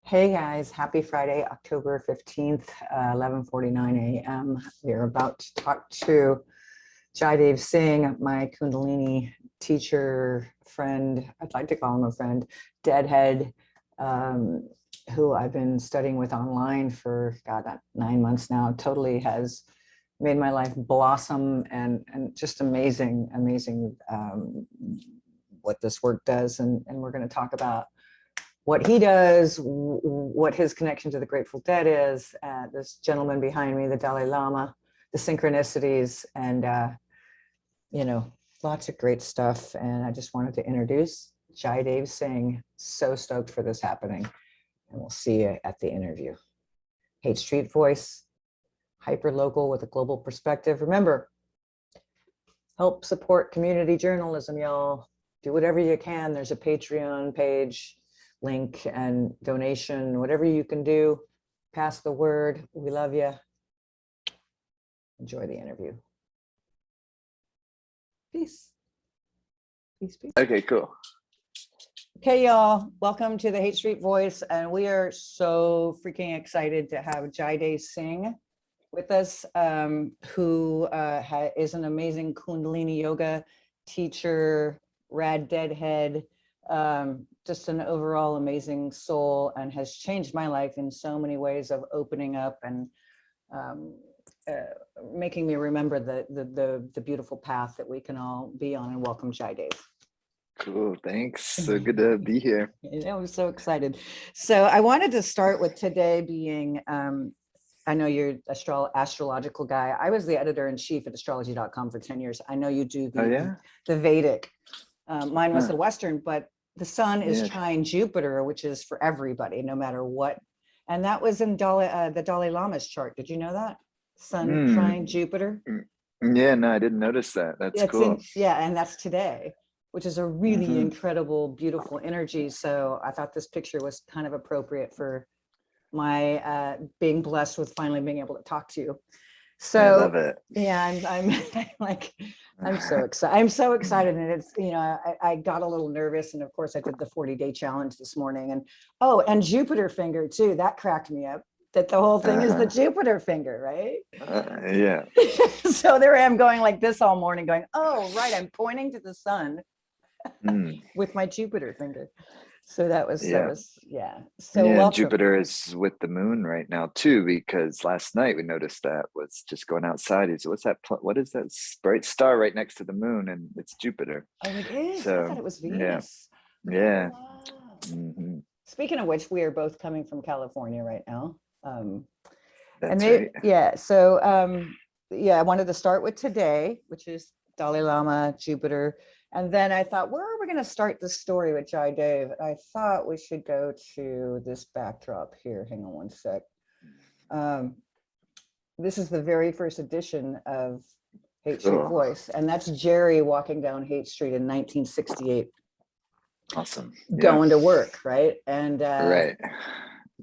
Hey guys, happy Friday, October 15th, 11:49 a.m. We're about to talk to Dev Singh, my Kundalini teacher, friend. I'd like to call him a friend, Deadhead, who I've been studying with online for, God, 9 months now. Totally has made my life blossom and just amazing what this work does. And we're going to talk about what he does, what his connection to the Grateful Dead is, this gentleman behind me, the Dalai Lama, the synchronicities, and lots of great stuff. And I just wanted to introduce Dev Singh. So stoked for this happening, and we'll see you at the interview. Haight Street voice, hyper local with a global perspective. Remember, help support community journalism, y'all. Do whatever you can. There's a Patreon page, link, and donation, whatever you can do. Pass the word. We love you. Enjoy the interview. Peace. Peace, peace. Okay, cool. Okay, y'all. Welcome to the Haight Street Voice, and we are so freaking excited to have Dev Singh with us, who is an amazing Kundalini yoga teacher, rad deadhead, just an overall amazing soul, and has changed my life in so many ways of opening up and making me remember the beautiful path that we can all be on. And welcome, Dev. Cool, thanks. So good to be here. I'm so excited. So I wanted to start with today being, I know you're astrological guy. I was the editor-in-chief at astrology.com for 10 years. I know you do the Vedic. Mine was the Western, but the sun is trine Jupiter, which is for everybody, no matter what. And that was in the Dalai Lama's chart. Did you know that? Sun trine Jupiter. Yeah, no, I didn't notice that. That's cool. And that's today, which is a really incredible, beautiful energy. So I thought this picture was kind of appropriate for my being blessed with finally being able to talk to you. So I love it. Yeah, I'm so excited. I'm so excited. And it's, I got a little nervous. And of course I did the 40-day challenge this morning, and Jupiter finger too. That cracked me up, that the whole thing is the Jupiter finger, right? Yeah. So there I am going like this all morning going, oh, right. I'm pointing to the sun with my Jupiter finger. So that was. So Jupiter is with the moon right now too, because last night we noticed that was just going outside. What is that bright star right next to the moon? And it's Jupiter. Oh, it is. So, I thought it was Venus. Yeah. Oh, wow. Speaking of which, we are both coming from California right now. That's right. Yeah. So I wanted to start with today, which is Dalai Lama, Jupiter. And then I thought, where are we going to start this story with Dev? I thought we should go to this backdrop here. Hang on one sec. This is the very first edition of Haight Street Voice. And that's Jerry walking down Haight Street in 1968. Awesome. Going to work, right? And right.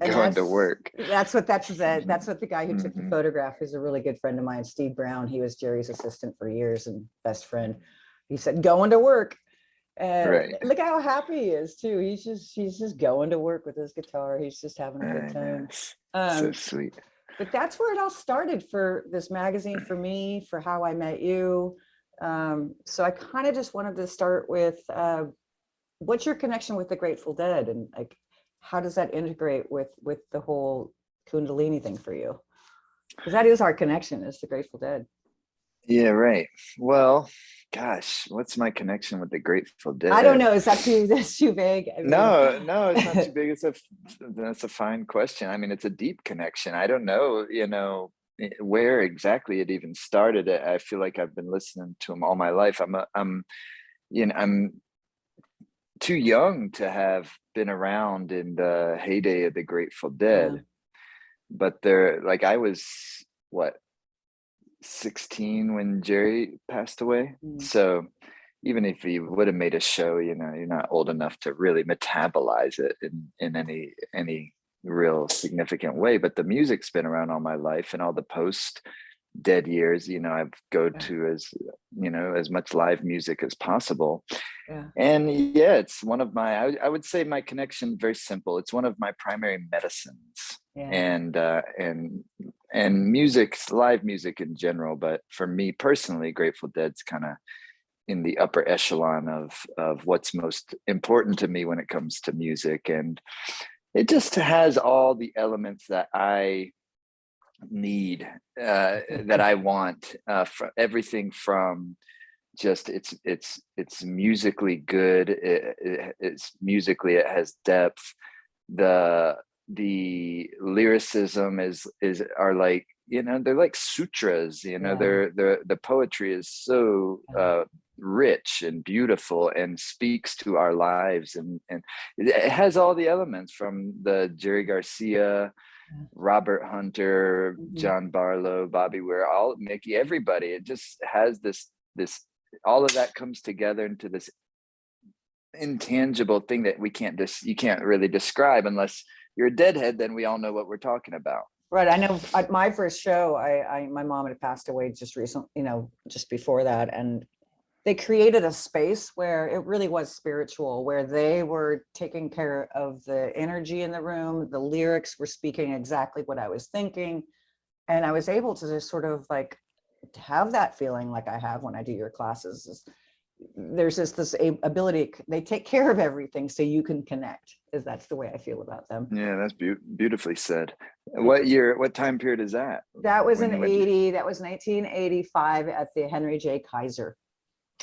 Going to work. That's what the guy who took the photograph is a really good friend of mine, Steve Brown. He was Jerry's assistant for years and best friend. He said, going to work. Look how happy he is too. He's just going to work with his guitar. He's just having a good time. So sweet. But that's where it all started for this magazine, for me, for how I met you. So I kind of just wanted to start with, what's your connection with the Grateful Dead, and like, how does that integrate with the whole Kundalini thing for you? Because that is our connection, is the Grateful Dead. Yeah, right. Well, gosh, what's my connection with the Grateful Dead? I don't know. Is that that's too vague? I mean, no, it's not too big. That's a fine question. I mean, it's a deep connection. I don't know, where exactly it even started. I feel like I've been listening to them all my life. I'm too young to have been around in the heyday of the Grateful Dead, but I was 16 when Jerry passed away. So even if he would have made a show, you're not old enough to really metabolize it in any real significant way. But the music's been around all my life, and all the post dead years, you know, I've go to as, you know, as much live music as possible. Yeah. And yeah, it's one of my, I would say my connection, very simple. It's one of my primary medicines. Yeah. And music, live music in general, but for me personally, Grateful Dead's kind of in the upper echelon of what's most important to me when it comes to music. And it just has all the elements that I need, that I want, for everything from just it's musically good. It's musically, it has depth. The lyricism is are like, you know, they're like sutras, you know. The poetry is so rich and beautiful and speaks to our lives, and it has all the elements from the Jerry Garcia, Robert Hunter, John Barlow, Bobby Ware, all Mickey, everybody. It just has this all of that comes together into this intangible thing that you can't really describe unless you're a Deadhead. Then we all know what we're talking about. Right. I know at my first show, my mom had passed away just recently, you know, just before that. And they created a space where it really was spiritual, where they were taking care of the energy in the room. The lyrics were speaking exactly what I was thinking. And I was able to just sort of like have that feeling like I have when I do your classes. There's this ability, they take care of everything so you can connect, is that's the way I feel about them. Yeah, that's beautifully said. What time period is that? That was that was 1985 at the Henry J. Kaiser.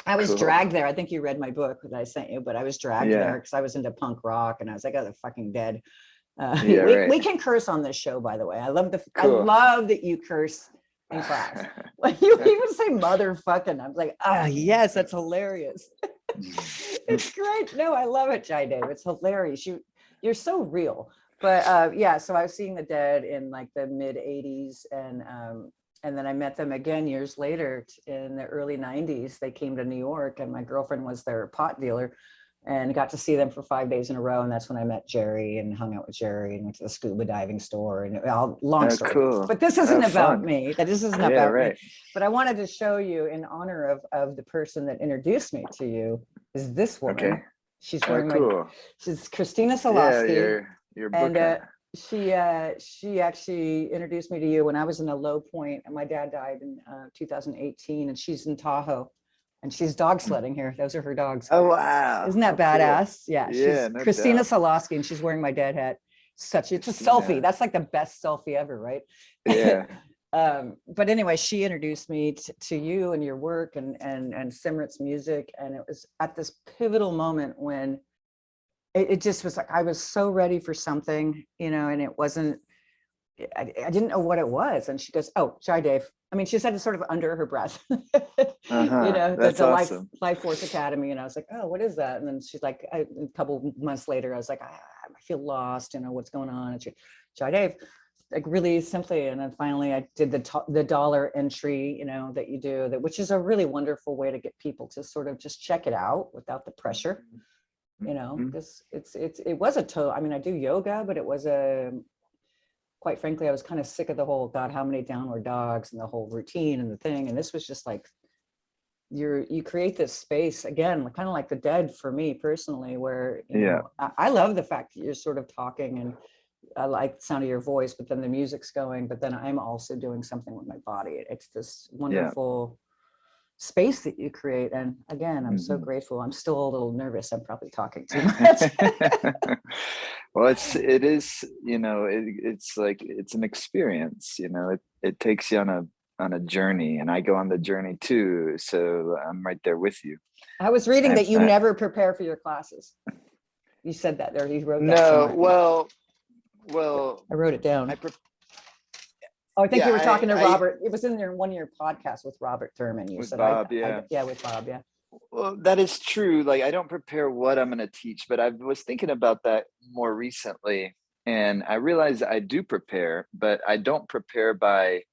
I was dragged there. I think you read my book that I sent you, but I was dragged there because I was into punk rock and I was like, oh, they're fucking dead. We can curse on this show, by the way. I love I love that you curse in class. Like you even say motherfucking. I'm like, yes, that's hilarious. It's great. No, I love it, Jai Dave. It's hilarious. You're so real. But yeah, so I was seeing the Dead in like the mid 80s, and then I met them again years later in the early 90s. They came to New York and my girlfriend was their pot dealer, and got to see them for 5 days in a row. And that's when I met Jerry and hung out with Jerry and went to the scuba diving store, and long story. Cool. But this isn't about me. This isn't about me. But I wanted to show you, in honor of the person that introduced me to you, is this woman. Okay. She's wearing she's Christina Solosky. Your book. And she actually introduced me to you when I was in a low point, and my dad died in 2018, and she's in Tahoe. And she's dog sledding here. Those are her dogs. Oh, wow. Isn't that badass? Cool. Yeah. She's no Christina doubt. Solosky, and she's wearing my Deadhead. It's a selfie. That's like the best selfie ever, right? Yeah. But anyway, she introduced me to you and your work and Simrit's music. And it was at this pivotal moment when it just was like, I was so ready for something, you know, and it wasn't, I didn't know what it was. And she goes, oh, Jai Dave. I mean, she said it sort of under her breath, you know, that's the awesome. Life Force Academy. And I was like, oh, what is that? And then she's like, a couple months later, I was like, I feel lost, you know, what's going on? And she, Jai Dave, like really simply. And then finally I did the dollar entry, you know, that you do, which is a really wonderful way to get people to sort of just check it out without the pressure, you know, because it was a total, I mean, I do yoga, but it was quite frankly, I was kind of sick of the whole, God, how many downward dogs and the whole routine and the thing. And this was just like, you create this space again, kind of like the Dead for me personally, where, you know, I love the fact that you're sort of talking, and I like the sound of your voice, but then the music's going, but then I'm also doing something with my body. It's this wonderful space that you create. And again, I'm so grateful. I'm still a little nervous. I'm probably talking too much. Well, it is, you know, it's like, it's an experience, you know, it takes you on a journey, and I go on the journey too. So I'm right there with you. I was reading that you never prepare for your classes. You said that there. You wrote that. No, well, I wrote it down. I think you were talking to Robert. It was in their one-year podcast with Robert Thurman. You said, Bob, with Bob, yeah. Well, that is true. Like, I don't prepare what I'm going to teach, but I was thinking about that more recently, and I realized I do prepare, but I don't prepare by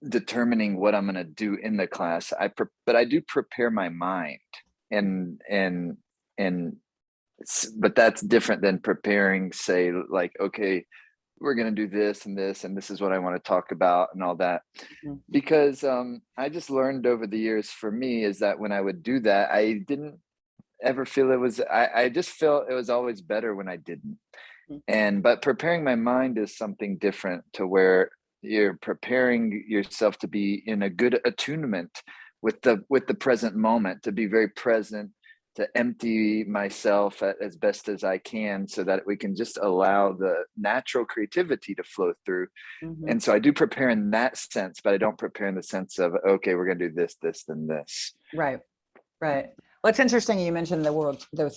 determining what I'm going to do in the class. But I do prepare my mind, but that's different than preparing, say, like, okay, we're going to do this and this, and this is what I want to talk about and all that. Mhm. Because I just learned over the years, for me, is that when I would do that, I didn't ever feel it was, I just felt it was always better when I didn't. But preparing my mind is something different, to where you're preparing yourself to be in a good attunement with the present moment, to be very present, to empty myself as best as I can, so that we can just allow the natural creativity to flow through. Mhm. And so I do prepare in that sense, but I don't prepare in the sense of, okay, we're going to do this, this, then this. Right. Right. Well, it's interesting you mentioned the world. The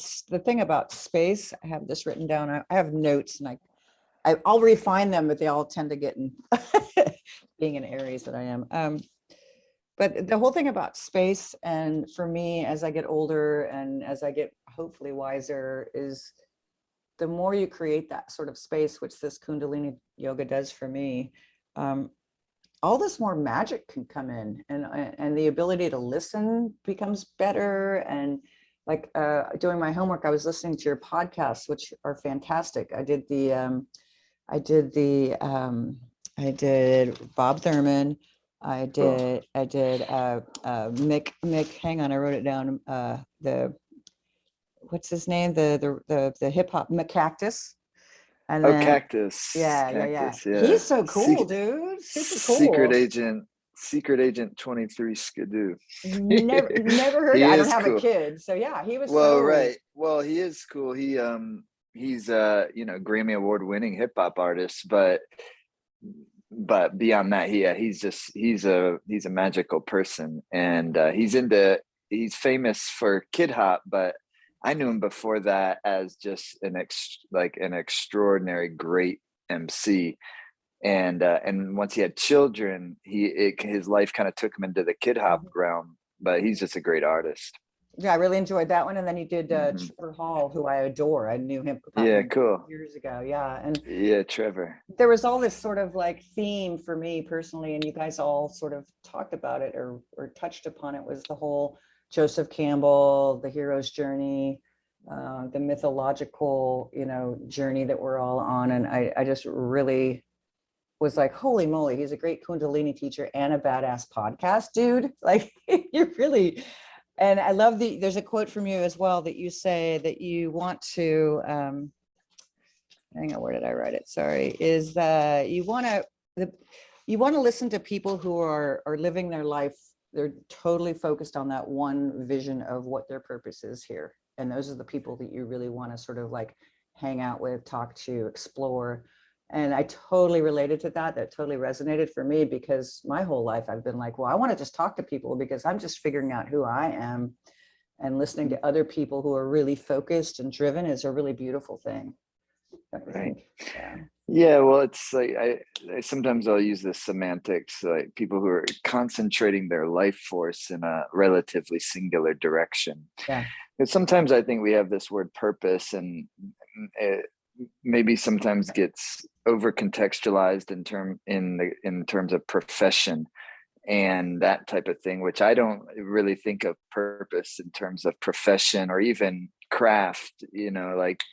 thing about space, I have this written down. I have notes, and I'll refine them, but they all tend to get in being in Aries that I am. But the whole thing about space, and for me, as I get older and as I get hopefully wiser, is the more you create that sort of space, which this Kundalini yoga does for me, all this more magic can come in, and the ability to listen becomes better. And like doing my homework, I was listening to your podcasts, which are fantastic. I did Bob Thurman. I did Mick. Hang on, I wrote it down. What's his name? The hip hop Cactus. And then Cactus. yeah. Cactus, yeah. He's so cool, dude. Super cool. Secret Agent 23 Skidoo. Never heard. He I don't is have a cool. kid, so yeah, he was Well, so right. Well, he is cool. He's Grammy Award winning hip hop artist, but beyond that, he's a magical person, and he's famous for Kid Hop, but I knew him before that as just an extraordinary great MC. And once he had children, his life kind of took him into the Kid Hop realm, but he's just a great artist. Yeah, I really enjoyed that one. And then he did Mhm. Trevor Hall, who I adore. I knew him Yeah, probably cool. years ago. Yeah, and Yeah, Trevor. there was all this sort of like theme for me personally, and you guys all sort of talked about it or touched upon it, was the whole Joseph Campbell, the hero's journey, the mythological, journey that we're all on. And I just really was like, holy moly, he's a great Kundalini teacher and a badass podcast dude. Like you're really, and I love there's a quote from you as well that you say that you want to, hang on, where did I write it? Sorry, is that you want to listen to people who are living their life. They're totally focused on that one vision of what their purpose is here. And those are the people that you really want to sort of like hang out with, talk to, explore. And I totally related to that. That totally resonated for me, because my whole life I've been like, well, I want to just talk to people because I'm just figuring out who I am. And listening to other people who are really focused and driven is a really beautiful thing. Right. Yeah. Yeah, well, it's like I sometimes I'll use the semantics, like people who are concentrating their life force in a relatively singular direction. Yeah. Because sometimes I think we have this word purpose, and it maybe sometimes gets over contextualized in terms of profession and that type of thing, which I don't really think of purpose in terms of profession or even craft, like,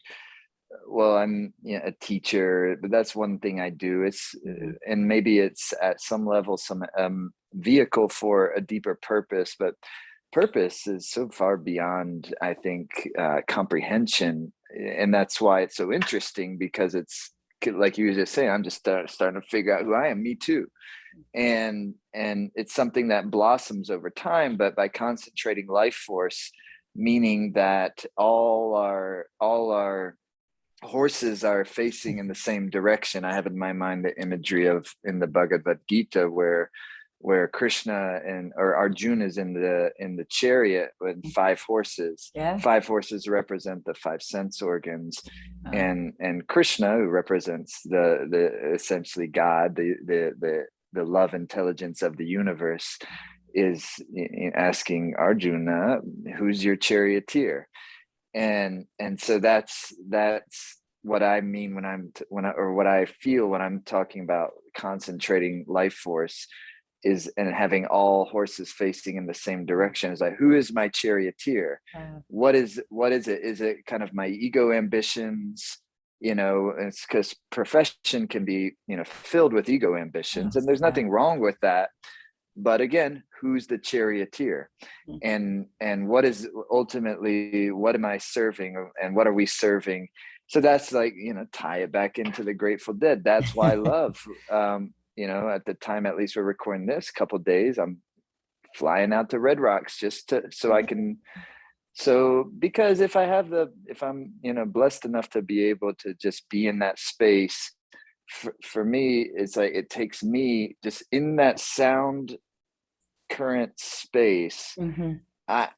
well, I'm a teacher, but that's one thing I do. And maybe it's at some level some vehicle for a deeper purpose, but purpose is so far beyond, I think, comprehension. And that's why it's so interesting, because it's like you were just saying, I'm just starting to figure out who I am. Me too. And it's something that blossoms over time, but by concentrating life force, meaning that all our horses are facing in the same direction. I have in my mind the imagery of in the Bhagavad Gita where Krishna or Arjuna is in the chariot with 5 horses. Yeah. 5 horses represent the 5 sense organs, and Krishna, who represents the essentially God, the love intelligence of the universe, is asking Arjuna, who's your charioteer? And so that's what I mean what I feel when I'm talking about concentrating life force and having all horses facing in the same direction. Is like, who is my charioteer? What is it? Is it kind of my ego ambitions? you know, it's because profession can be, you know, filled with ego ambitions, and there's nothing wrong with that. But again, who's the charioteer? And what is ultimately, what am I serving, and what are we serving? So that's like, you know, tie it back into the Grateful Dead. That's why I love, you know, at the time, at least we're recording this couple of days, I'm flying out to Red Rocks just to, so I can, so because if I'm, you know, blessed enough to be able to just be in that space, for me, it's like, it takes me just in that sound current space.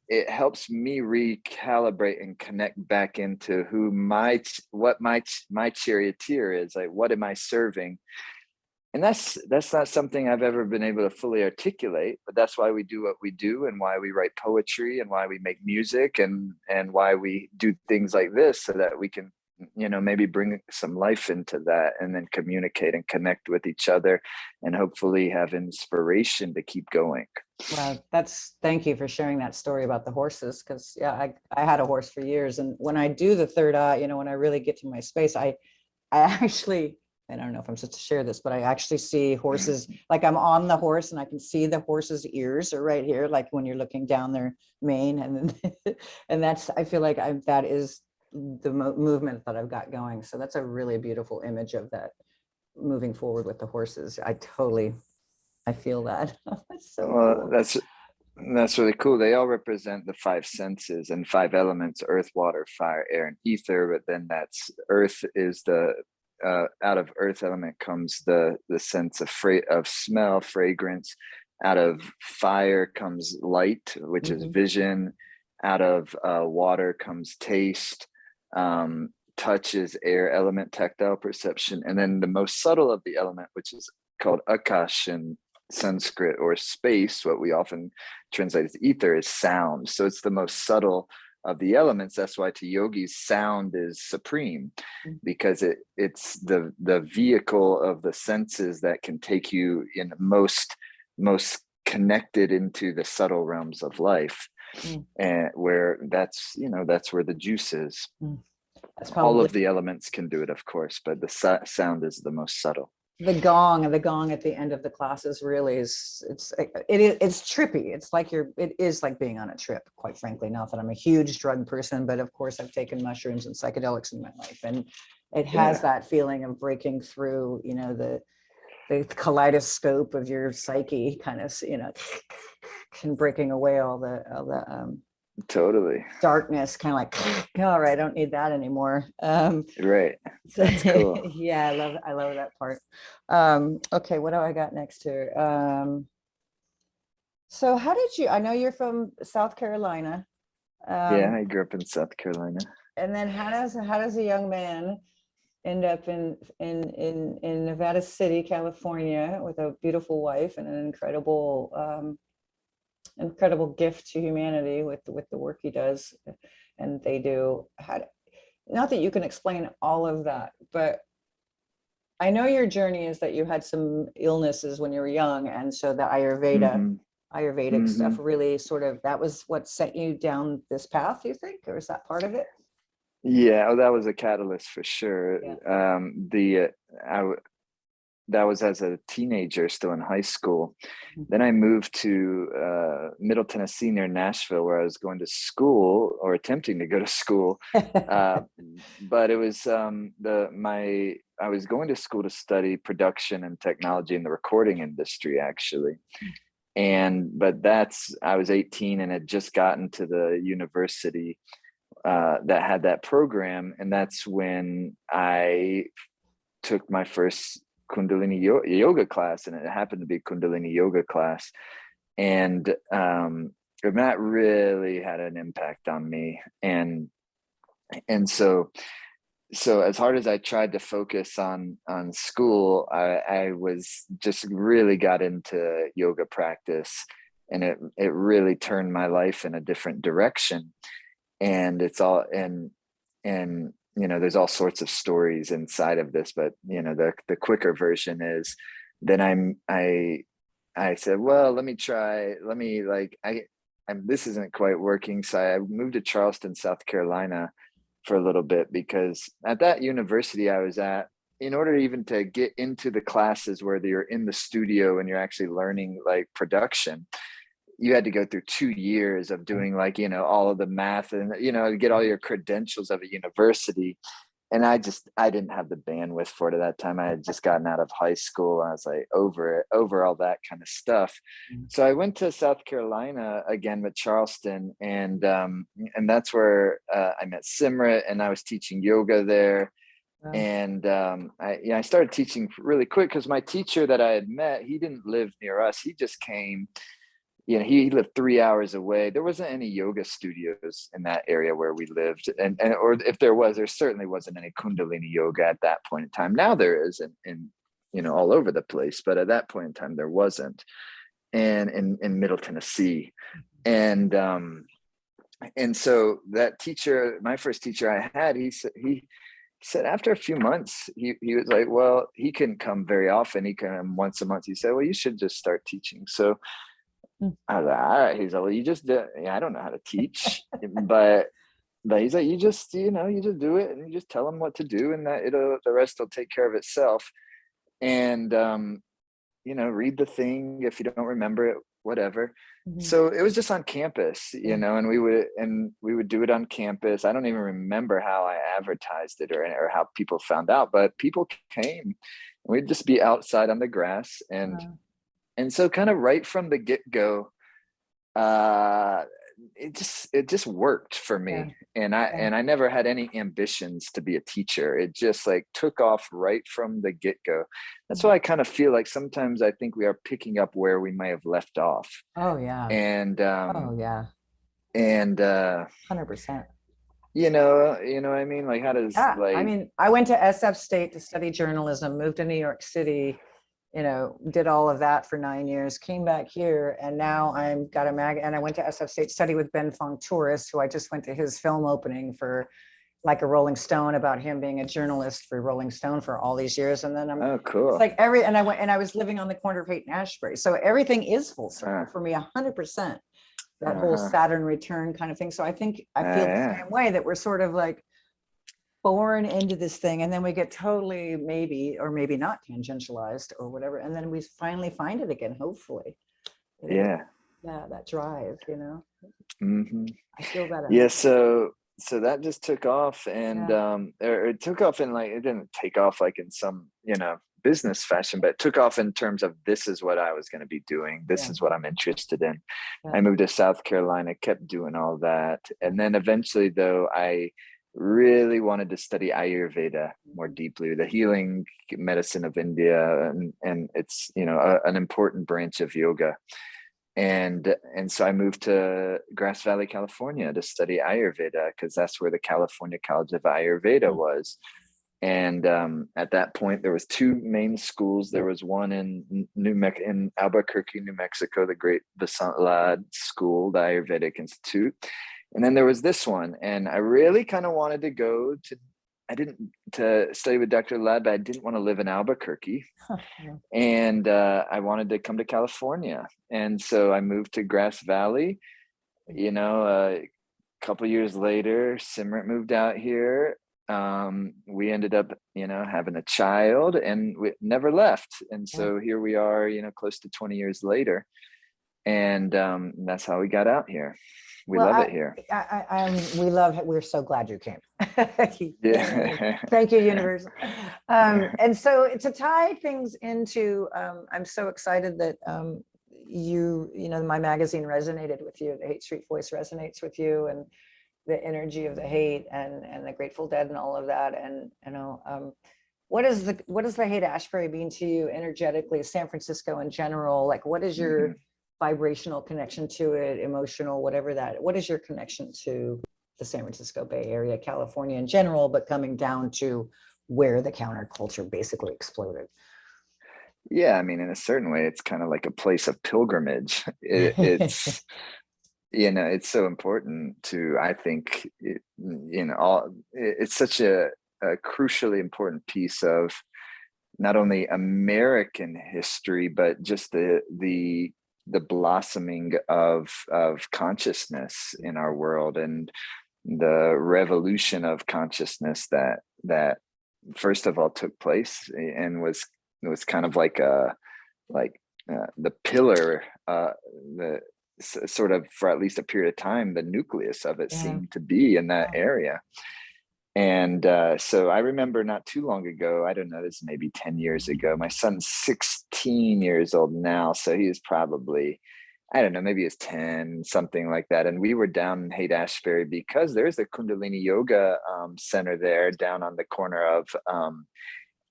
It helps me recalibrate and connect back into who what my charioteer is. Like, what am I serving? And that's not something I've ever been able to fully articulate, but that's why we do what we do, and why we write poetry, and why we make music, and why we do things like this, so that we can, you know, maybe bring some life into that, and then communicate and connect with each other, and hopefully have inspiration to keep going. Well, thank you for sharing that story about the horses. Because yeah, I had a horse for years, and when I do the third eye, you know, when I really get to my space, I actually, I don't know if I'm supposed to share this, but I actually see horses, like I'm on the horse and I can see the horse's ears are right here, like when you're looking down their mane. And then, and that's, I feel like that is the movement that I've got going. So that's a really beautiful image of that moving forward with the horses. I feel that. That's so Well, cool. that's really cool. They all represent the five senses and five elements: earth, water, fire, air, and ether. But then that's earth is the out of earth element comes the sense of smell, fragrance. Out of fire comes light, which is vision. Out of water comes taste. Touch is air element, tactile perception. And then the most subtle of the element, which is called akash in Sanskrit, or space, what we often translate as ether, is sound. So it's the most subtle of the elements. That's why to yogis, sound is supreme, because it's the vehicle of the senses that can take you in most connected into the subtle realms of life, and where that's, you know, that's where the juice is. That's All probably of the elements can do it, of course, but the sound is the most subtle. the gong at the end of the classes really it's trippy. It's like it is like being on a trip, quite frankly. Not that I'm a huge drug person, but of course I've taken mushrooms and psychedelics in my life, and it has that feeling of breaking through, you know, the kaleidoscope of your psyche, kind of, you know, and breaking away all the Totally. darkness, kind of like, all right, I don't need that anymore. Right. That's cool. Yeah, I love that part. Okay, what do I got next here? So how did you, I know you're from South Carolina. Yeah, I grew up in South Carolina. And then how does a young man end up in Nevada City, California, with a beautiful wife and an incredible gift to humanity with the work he does and they do? Not that you can explain all of that, but I know your journey is that you had some illnesses when you were young, and so the Ayurvedic stuff really sort of, that was what sent you down this path, you think, or is that part of it? Yeah, that was a catalyst for sure. Yeah. That was as a teenager, still in high school. Then I moved to Middle Tennessee near Nashville, where I was going to school, or attempting to go to school. But it was I was going to school to study production and technology in the recording industry, actually. But I was 18 and had just gotten to the university that had that program. And that's when I took my first Kundalini yoga class, and it happened to be Kundalini yoga class. And that really had an impact on me. And so as hard as I tried to focus on school, I was just really got into yoga practice, and it really turned my life in a different direction. And it's all, and you know, there's all sorts of stories inside of this, but you know, the quicker version is then I said, well, let me this isn't quite working. So I moved to Charleston, South Carolina, for a little bit, because at that university I was at, in order even to get into the classes where you're in the studio and you're actually learning like production, you had to go through 2 years of doing like, you know, all of the math and, you know, get all your credentials of a university. And I didn't have the bandwidth for it at that time. I had just gotten out of high school. I was like over all that kind of stuff. So I went to South Carolina again with Charleston, and that's where I met Simrit, and I was teaching yoga there. Wow. And I started teaching really quick, because my teacher that I had met, he didn't live near us. He just came. You know, he lived 3 hours away. There wasn't any yoga studios in that area where we lived. And or if there was, there certainly wasn't any Kundalini yoga at that point in time. Now there is in you know, all over the place. But at that point in time, there wasn't. And in Middle Tennessee. And so that teacher, my first teacher I had, he said after a few months, he was like, well, he couldn't come very often. He came once a month. He said, well, you should just start teaching. So I was like, all right. He's like, well, you just do. Yeah, I don't know how to teach, but he's like, you just, you know, you just do it, and you just tell them what to do, and that the rest will take care of itself. And you know, read the thing if you don't remember it, whatever. So it was just on campus, you know, and we would do it on campus. I don't even remember how I advertised it or how people found out, but people came. We'd just be outside on the grass, and so kind of right from the get-go, it just worked for me. And I never had any ambitions to be a teacher. It just like took off right from the get-go. That's why I kind of feel like sometimes I think we are picking up where we may have left off. Oh yeah. And oh yeah. And 100%. you know what I mean? Like, how does like, I mean, I went to SF State to study journalism, moved to New York City, you know, did all of that for 9 years, came back here, and now I'm got a mag. And I went to SF State, study with Ben Fong Tourist, who I just went to his film opening for, like a Rolling Stone, about him being a journalist for Rolling Stone for all these years. And then oh, cool. It's like and I was living on the corner of Haight-Ashbury. So everything is full circle for me, 100%. That whole Saturn return kind of thing. So I think I feel the same way, that we're sort of like born into this thing, and then we get totally maybe not tangentialized or whatever, and then we finally find it again, hopefully. Yeah, that drive, you know. I feel that. Yeah, so that just took off, and it took off in, like, it didn't take off like in some, you know, business fashion, but it took off in terms of, this is what I was going to be doing, this is what I'm interested in. I moved to South Carolina, kept doing all that, and then eventually, though, I really wanted to study Ayurveda more deeply, the healing medicine of India, and it's, you know, an important branch of yoga. And so I moved to Grass Valley, California to study Ayurveda, because that's where the California College of Ayurveda was. And at that point, there was two main schools. There was one in Albuquerque, New Mexico, the Great Vasant Lad School, the Ayurvedic Institute. And then there was this one, and I really kind of wanted to go to study with Dr. Lad, but I didn't want to live in Albuquerque. And I wanted to come to California. And so I moved to Grass Valley. You know, a couple years later, Simrit moved out here. We ended up, you know, having a child, and we never left. And so here we are, you know, close to 20 years later. And that's how we got out here. We love it here. We love it. We're so glad you came. Yeah. Thank you, universe. And so to tie things into, I'm so excited that you know, my magazine resonated with you. The Haight Street Voice resonates with you, and the energy of the hate and the Grateful Dead and all of that. And, you know, what does the Haight-Ashbury mean to you energetically, San Francisco in general? Like, what is your vibrational connection to it, emotional, whatever that, what is your connection to the San Francisco Bay Area, California in general, but coming down to where the counterculture basically exploded? Yeah, I mean, in a certain way, it's kind of like a place of pilgrimage. It's, you know, it's so important to, I think, you know, it's such a crucially important piece of not only American history, but just the blossoming of consciousness in our world. And the revolution of consciousness that first of all took place and was kind of like the pillar, the sort of, for at least a period of time, the nucleus of it seemed to be in that area. And so I remember not too long ago, I don't know, this maybe 10 years ago, my son's 16 years old now. So he was probably, I don't know, maybe he was 10, something like that. And we were down in Haight-Ashbury because there's a Kundalini yoga center there down on the corner of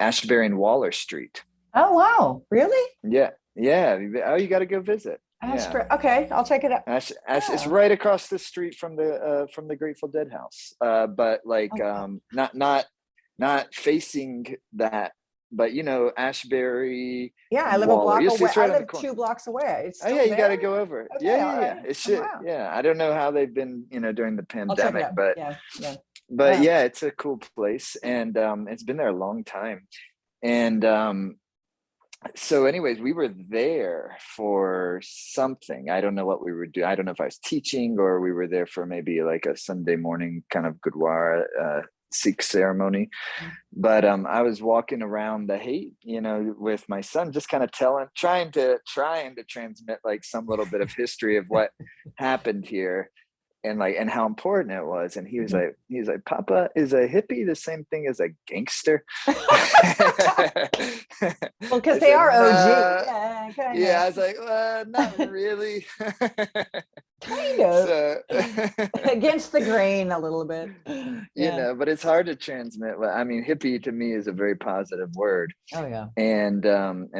Ashbury and Waller Street. Oh, wow. Really? Yeah. Yeah. Oh, you got to go visit. Ashbury. Okay, I'll check it out. It's right across the street from the Grateful Dead house, but like not facing that, but you know, Ashbury. Yeah, I live a block away. Right, I live 2 blocks away. It's yeah, you got to go over. Okay, Yeah. right. It should. Wow. Yeah, I don't know how they've been, you know, during the pandemic, but yeah, it's a cool place, and it's been there a long time, and so anyways, we were there for something. I don't know what we were doing. I don't know if I was teaching or we were there for maybe like a Sunday morning kind of Gurdwara Sikh ceremony. But I was walking around the Haight, you know, with my son, just kind of trying to transmit like some little bit of history of what happened here. And how important it was. And he was like, Papa, is a hippie the same thing as a gangster? Well, because they are OG. Yeah, I was like, not really. Kind of. So, against the grain a little bit. You know, but it's hard to transmit. I mean, hippie to me is a very positive word. Oh yeah. And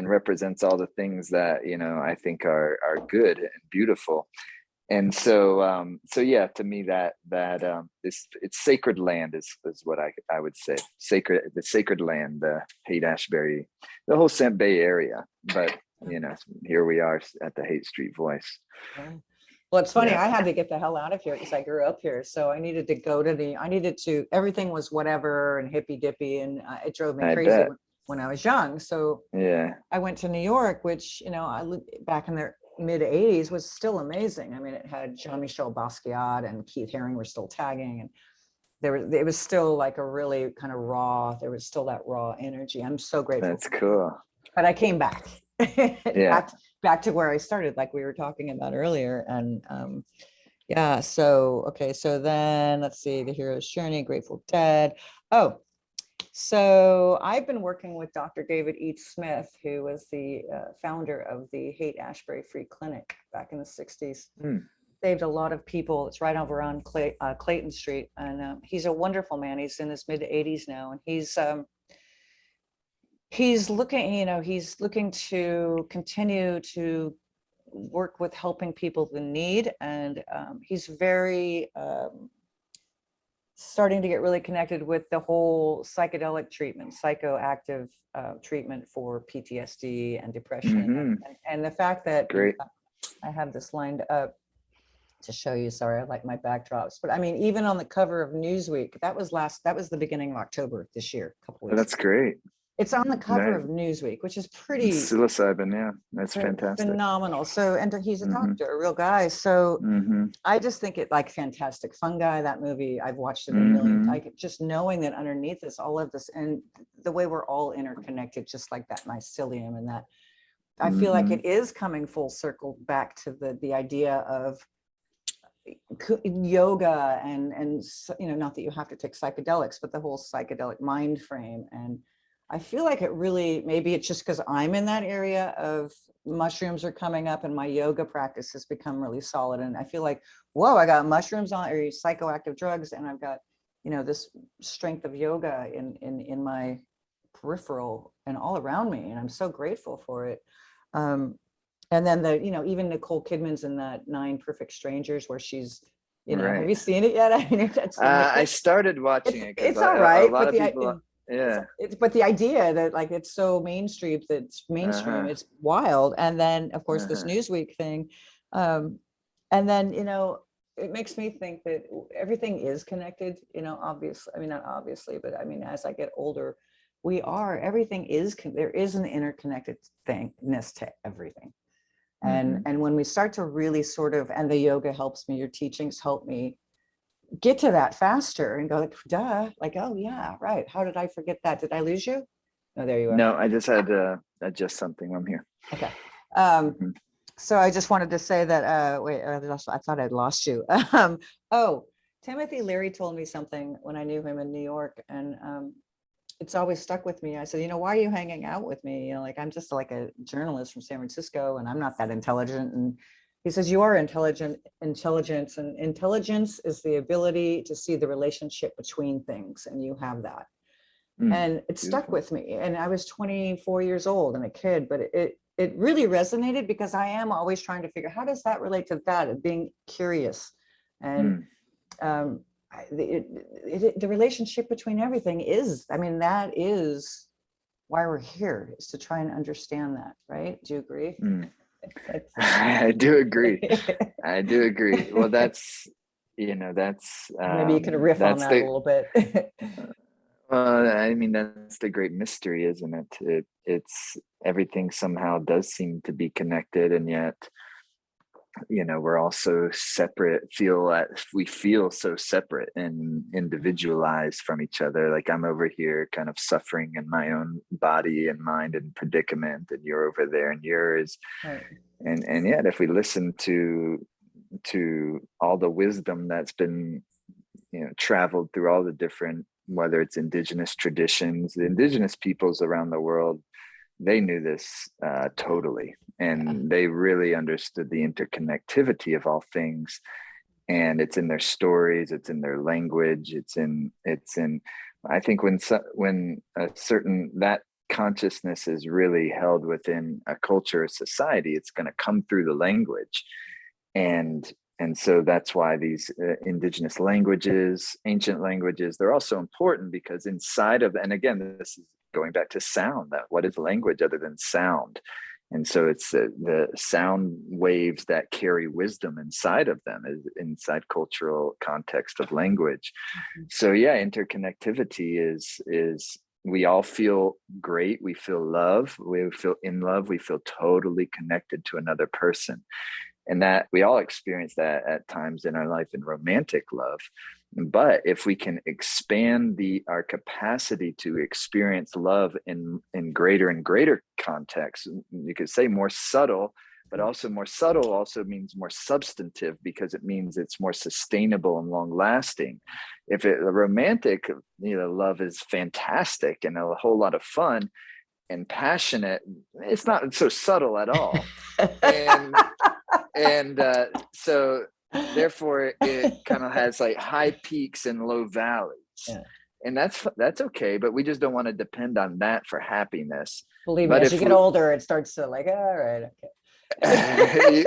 represents all the things that, you know, I think are good and beautiful. And so yeah, to me that it's sacred land is what I would say. The sacred land, the Haight-Ashbury, the whole St. Bay area. But you know, here we are at the Haight Street Voice. Well, it's funny. I had to get the hell out of here because I grew up here, so I needed to everything was whatever and hippy dippy, and it drove me crazy when I was young. So I went to New York, which, you know, I lived back in the mid 80s, was still amazing. I mean, it had Jean-Michel Basquiat and Keith Haring were still tagging, and it was still like a really kind of raw, there was still that raw energy. I'm so grateful. That's cool. But I came back. back to where I started, like we were talking about earlier. And so then let's see, The Hero's Journey, Grateful Dead. Oh, so I've been working with Dr. David E. Smith, who was the founder of the Haight-Ashbury Free Clinic back in the 60s. Saved a lot of people. It's right over on Clayton Street. And he's a wonderful man. He's in his mid 80s now. And he's looking to continue to work with helping people in need. And he's very starting to get really connected with the whole psychedelic treatment, psychoactive treatment for PTSD and depression. And the fact that I have this lined up to show you. Sorry, I like my backdrops, but I mean, even on the cover of Newsweek, that was the beginning of October this year, a couple weeks. That's great. It's on the cover of Newsweek, which is pretty psilocybin. Yeah, that's fantastic. Phenomenal. So, and he's a doctor, a real guy. So I just think it like Fantastic Fungi, that movie, I've watched it a million, like just knowing that underneath this, all of this, and the way we're all interconnected, just like that mycelium, and that I feel like it is coming full circle back to the idea of yoga and you know, not that you have to take psychedelics, but the whole psychedelic mind frame. And I feel like it really, maybe it's just because I'm in that area of mushrooms are coming up and my yoga practice has become really solid. And I feel like, whoa, I got mushrooms on, or psychoactive drugs, and I've got, you know, this strength of yoga in my peripheral and all around me. And I'm so grateful for it. And then you know, even Nicole Kidman's in that 9 Perfect Strangers where she's, you know, have you seen it yet? I mean, I started watching it. It's all right. A lot of people. But the idea that like it's so mainstream, it's wild. And then of course this Newsweek thing, and then, you know, it makes me think that everything is connected, you know, obviously, I mean, not obviously, but I mean, as I get older, everything is, there is an interconnected thingness to everything. And when we start to really sort of, and the yoga helps me, your teachings help me get to that faster and go like, duh, like, oh yeah, right. How did I forget that? Did I lose you? No, there you are. No, I just had to adjust something. I'm here. Okay. Mhm. So I just wanted to say that, wait, I thought I'd lost you. Oh, Timothy Leary told me something when I knew him in New York, and it's always stuck with me. I said, why are you hanging out with me? Like, I'm just like a journalist from San Francisco and I'm not that intelligent. And he says, you are intelligence, and intelligence is the ability to see the relationship between things. And you have that. And it stuck Beautiful. with me. And I was 24 years old and a kid, but it really resonated because I am always trying to figure, how does that relate to that, and being curious. And the relationship between everything is, I mean, that is why we're here, is to try and understand that, right? Do you agree? I do agree. I do agree. Well, that's maybe you could riff on that a little bit. I mean, that's the great mystery, isn't it? It's everything somehow does seem to be connected, and yet we're also separate. We feel so separate and individualized from each other. Like, I'm over here kind of suffering in my own body and mind and predicament, and you're over there in yours. Right. And yet, if we listen to all the wisdom that's been traveled through all the different, whether it's indigenous traditions, the indigenous peoples around the world, they knew this totally, and they really understood the interconnectivity of all things. And it's in their stories, it's in their language, it's in I think when a certain that consciousness is really held within a culture or society, it's going to come through the language. And so that's why these indigenous languages, ancient languages, they're also important, because inside of, and again, this is going back to sound, that what is language other than sound? And so it's the sound waves that carry wisdom inside of them, is inside cultural context of language. So yeah, interconnectivity is we all feel great. We feel love. We feel in love. We feel totally connected to another person. And that we all experience that at times in our life in romantic love. But if we can expand our capacity to experience love in greater and greater contexts, you could say more subtle, but also more subtle also means more substantive, because it means it's more sustainable and long lasting. If a romantic, love is fantastic and a whole lot of fun and passionate, it's not so subtle at all. And so therefore it kind of has like high peaks and low valleys. Yeah. And that's okay, but we just don't want to depend on that for happiness. Believe me, as you get older, it starts to like, all right, okay.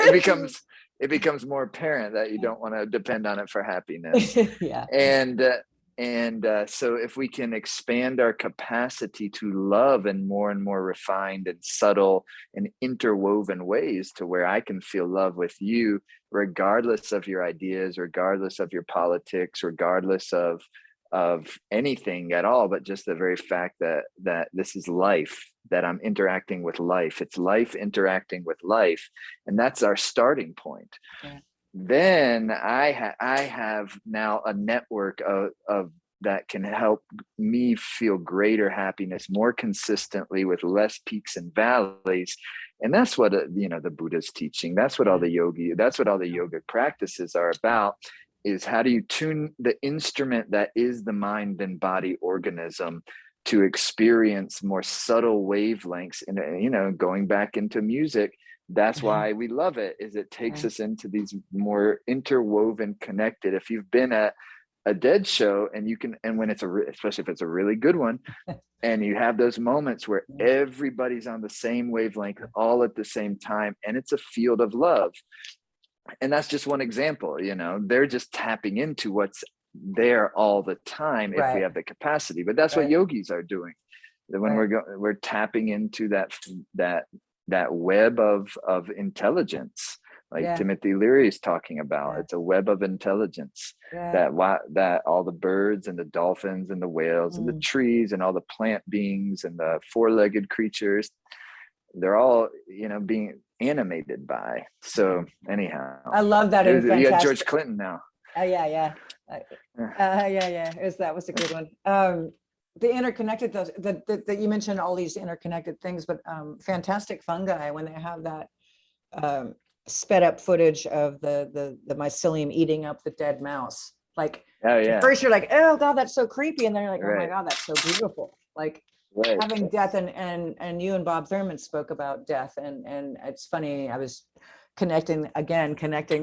it becomes more apparent that you don't want to depend on it for happiness. Yeah. And so if we can expand our capacity to love in more and more refined and subtle and interwoven ways, to where I can feel love with you, regardless of your ideas, regardless of your politics, regardless of anything at all, but just the very fact that this is life, that I'm interacting with life. It's life interacting with life. And that's our starting point. Yeah. Then I have now a network of that can help me feel greater happiness more consistently with less peaks and valleys. And that's what the Buddha's teaching. That's what all the yoga practices are about, is how do you tune the instrument that is the mind and body organism to experience more subtle wavelengths. And going back into music, that's why we love it, is it takes us into these more interwoven, connected. If you've been at a Dead show, and when it's especially if it's a really good one, and you have those moments where everybody's on the same wavelength all at the same time, and it's a field of love. And that's just one example. They're just tapping into what's there all the time, if we have the capacity. But that's what yogis are doing. When we're tapping into that web of intelligence, like Timothy Leary is talking about. It's a web of intelligence that all the birds and the dolphins and the whales and the trees and all the plant beings and the four-legged creatures, they're all being animated by. So anyhow, I love that. You got George Clinton now. Yeah. Yeah, that was a good one. The interconnected, that you mentioned all these interconnected things, but fantastic fungi, when they have that sped up footage of the mycelium eating up the dead mouse. Like, Oh at yeah, first you're like, oh God, that's so creepy. And then you're like, oh my right, God, that's so beautiful. Like right. having death, and you and Bob Thurman spoke about death. And it's funny, I was connecting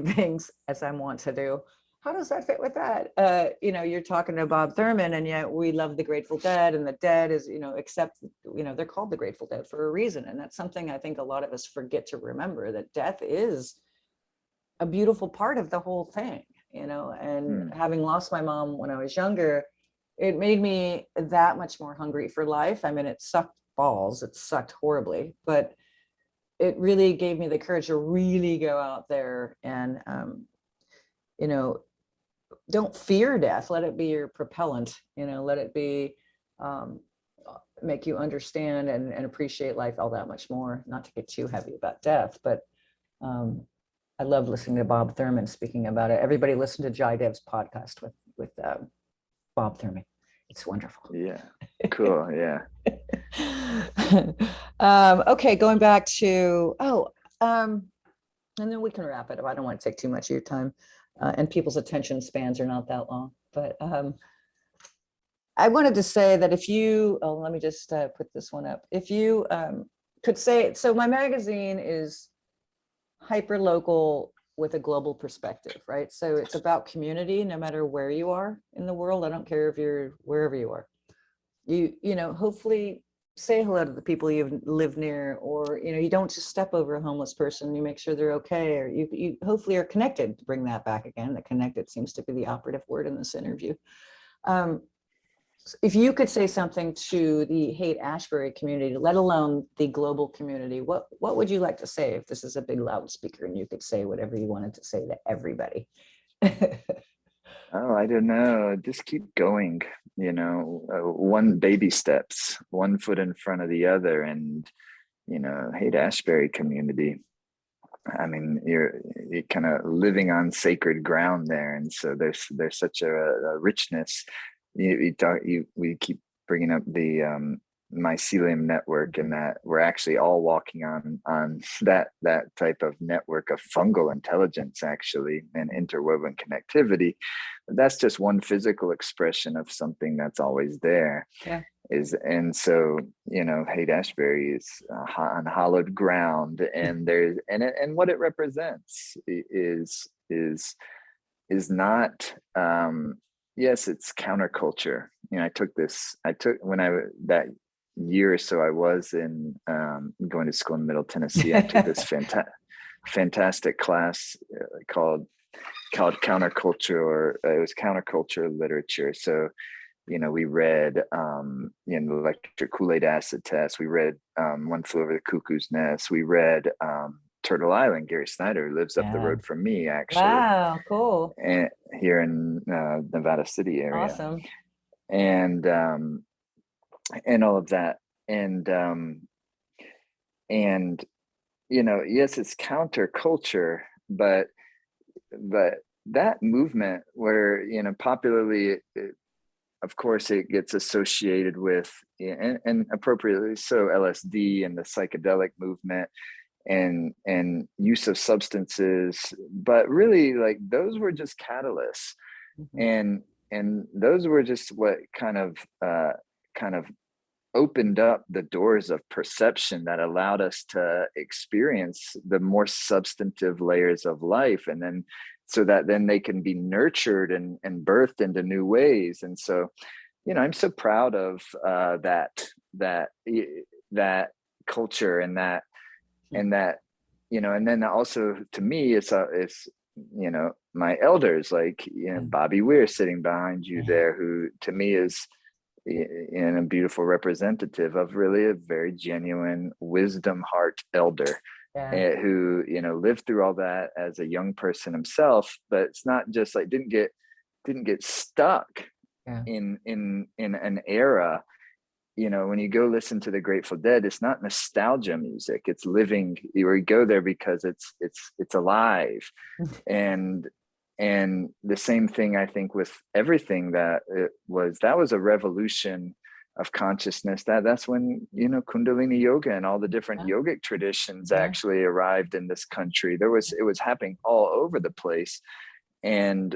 things as I want to do. How does that fit with that? You're talking to Bob Thurman, and yet we love the Grateful Dead, and the dead is, except, they're called the Grateful Dead for a reason. And that's something I think a lot of us forget to remember, that death is a beautiful part of the whole thing, and having lost my mom when I was younger, it made me that much more hungry for life. I mean, it sucked balls, it sucked horribly, but it really gave me the courage to really go out there and, don't fear death. Let it be your propellant, let it be, make you understand and appreciate life all that much more. Not to get too heavy about death, but I love listening to Bob Thurman speaking about it. Everybody listen to Jai Dev's podcast with Bob Thurman. It's wonderful. Yeah, cool. Yeah. Okay, going back to, and then we can wrap it up. I don't want to take too much of your time, and people's attention spans are not that long. But I wanted to say that if you, let me just put this one up. If you could say, so my magazine is hyper local with a global perspective, right? So it's about community, no matter where you are in the world. I don't care if you're wherever you are. Hopefully say hello to the people you live near, or, you don't just step over a homeless person, you make sure they're okay, or you hopefully are connected, to bring that back again. The connected seems to be the operative word in this interview. If you could say something to the Haight-Ashbury community, let alone the global community, what would you like to say? If this is a big loudspeaker and you could say whatever you wanted to say to everybody. Oh, I don't know. Just keep going, one baby steps, one foot in front of the other. And, Haight-Ashbury community, I mean, you're kind of living on sacred ground there. And so there's such a richness. We keep bringing up the mycelium network, and that we're actually all walking on that type of network of fungal intelligence, actually, and interwoven connectivity. That's just one physical expression of something that's always there. Yeah. And so, Haight-Ashbury is on hallowed ground, and there's and what it represents is not, yes, it's counterculture. I took when that year or so I was in going to school in Middle Tennessee. I took this fantastic class called counterculture, or it was counterculture literature. So, we read the electric Kool-Aid acid test. We read One Flew Over the Cuckoo's Nest. We read Turtle Island, Gary Snyder, who lives up the road from me, actually. Wow, cool. And here in Nevada City area. Awesome. And all of that. And yes, it's counterculture, but that movement where, popularly, of course, it gets associated with, and appropriately so, LSD and the psychedelic movement and use of substances, but really, like, those were just catalysts. Mm-hmm. And those were just what kind of opened up the doors of perception that allowed us to experience the more substantive layers of life, and then so that then they can be nurtured and birthed into new ways. And so, I'm so proud of that culture, and that, and then also, to me, it's my elders, like, Bobby Weir sitting behind you there, who to me is a beautiful representative of really a very genuine wisdom heart elder, who lived through all that as a young person himself, but it's not just like didn't get stuck in an era. When you go listen to the Grateful Dead, it's not nostalgia music, it's living. You go there because it's alive. and And the same thing, I think, with everything that was a revolution of consciousness. That's when, you know, Kundalini yoga and all the different yogic traditions actually arrived in this country. It was happening all over the place. And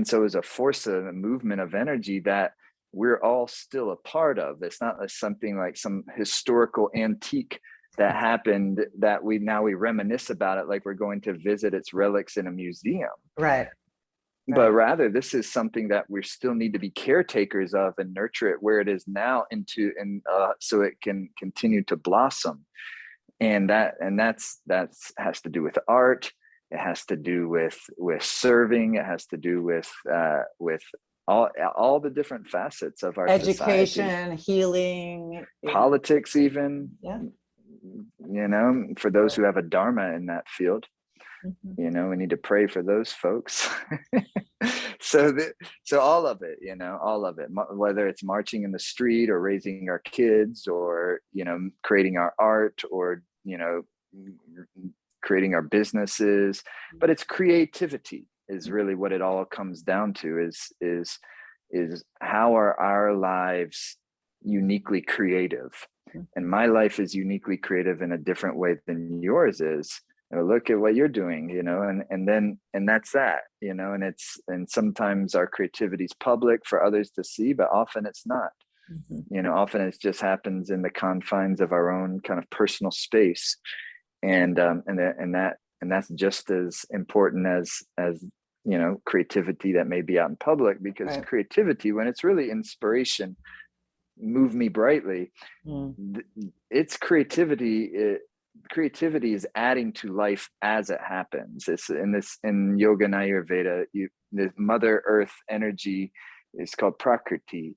so it was a force of a movement of energy that we're all still a part of. It's not something like some historical antique that happened that we reminisce about it like we're going to visit its relics in a museum. Right. But rather, this is something that we still need to be caretakers of and nurture it where it is now so it can continue to blossom. And that's has to do with art. It has to do with serving. It has to do with all the different facets of our education, society. healing, politics, even. Yeah. You know, for those who have a dharma in that field. You know, we need to pray for those folks. So all of it, you know, all of it, whether it's marching in the street or raising our kids or, you know, creating our art or, you know, creating our businesses, but it's creativity is really what it all comes down to is how are our lives uniquely creative? And my life is uniquely creative in a different way than yours is. Look at what you're doing, you know, and that's that, you know, and sometimes our creativity is public for others to see, but often it's not. You know, often it just happens in the confines of our own kind of personal space, and that's just as important as you know, creativity that may be out in public, because creativity, when it's really inspiration, move me brightly, it's creativity. Creativity is adding to life as it happens. It's in yoga and Ayurveda, the Mother Earth energy is called Prakriti,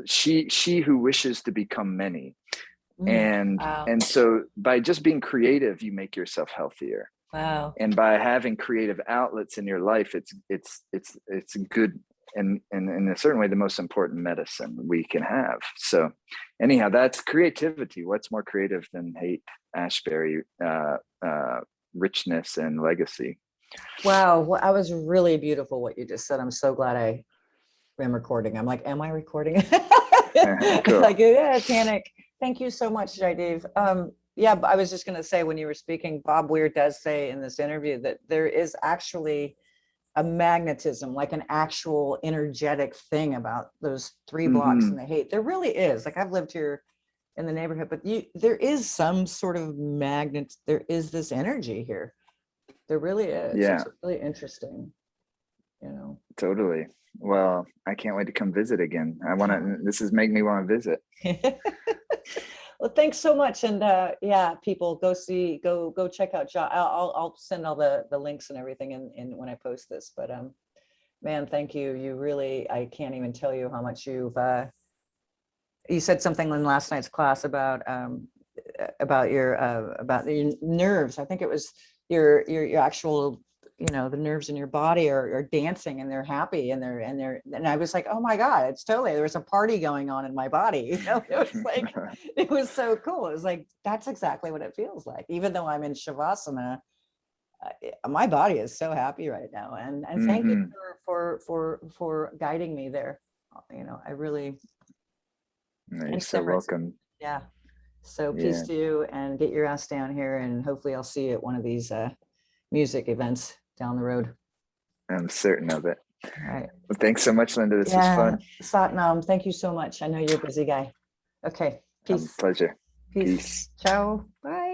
she who wishes to become many. And so by just being creative, you make yourself healthier. Wow. And by having creative outlets in your life, it's good. And in a certain way, the most important medicine we can have. So anyhow, that's creativity. What's more creative than Haight-Ashbury richness and legacy? Wow. Well, that was really beautiful what you just said. I'm so glad I am recording. I'm like, am I recording? Cool. Like, yeah, panic. Thank you so much, Jaidev. Yeah, but I was just going to say, when you were speaking, Bob Weir does say in this interview that there is actually a magnetism, like an actual energetic thing about those 3 blocks in the Haight. There really is. Like, I've lived here in the neighborhood, but there is some sort of magnet. There is this energy here. There really is. Yeah. It's really interesting, you know. Totally. Well, I can't wait to come visit again. This is making me want to visit. Well, thanks so much. And yeah, people, go check out John. I'll send all the links and everything in when I post this. But man, thank you. You really, I can't even tell you how much you said something in last night's class about your nerves. I think it was your actual, you know, the nerves in your body are dancing, and they're happy, and I was like, oh my God, it's totally, there was a party going on in my body. You know, it was like, it was so cool. It was like, that's exactly what it feels like. Even though I'm in Shavasana, my body is so happy right now. And thank you for guiding me there. You know, I really, you're so welcome. Yeah. So peace to you, and get your ass down here, and hopefully I'll see you at one of these music events down the road. I'm certain of it. All right. Well, thanks so much, Linda. This was fun. Satnam, thank you so much. I know you're a busy guy. Okay. Peace. Pleasure. Peace. Ciao. Bye.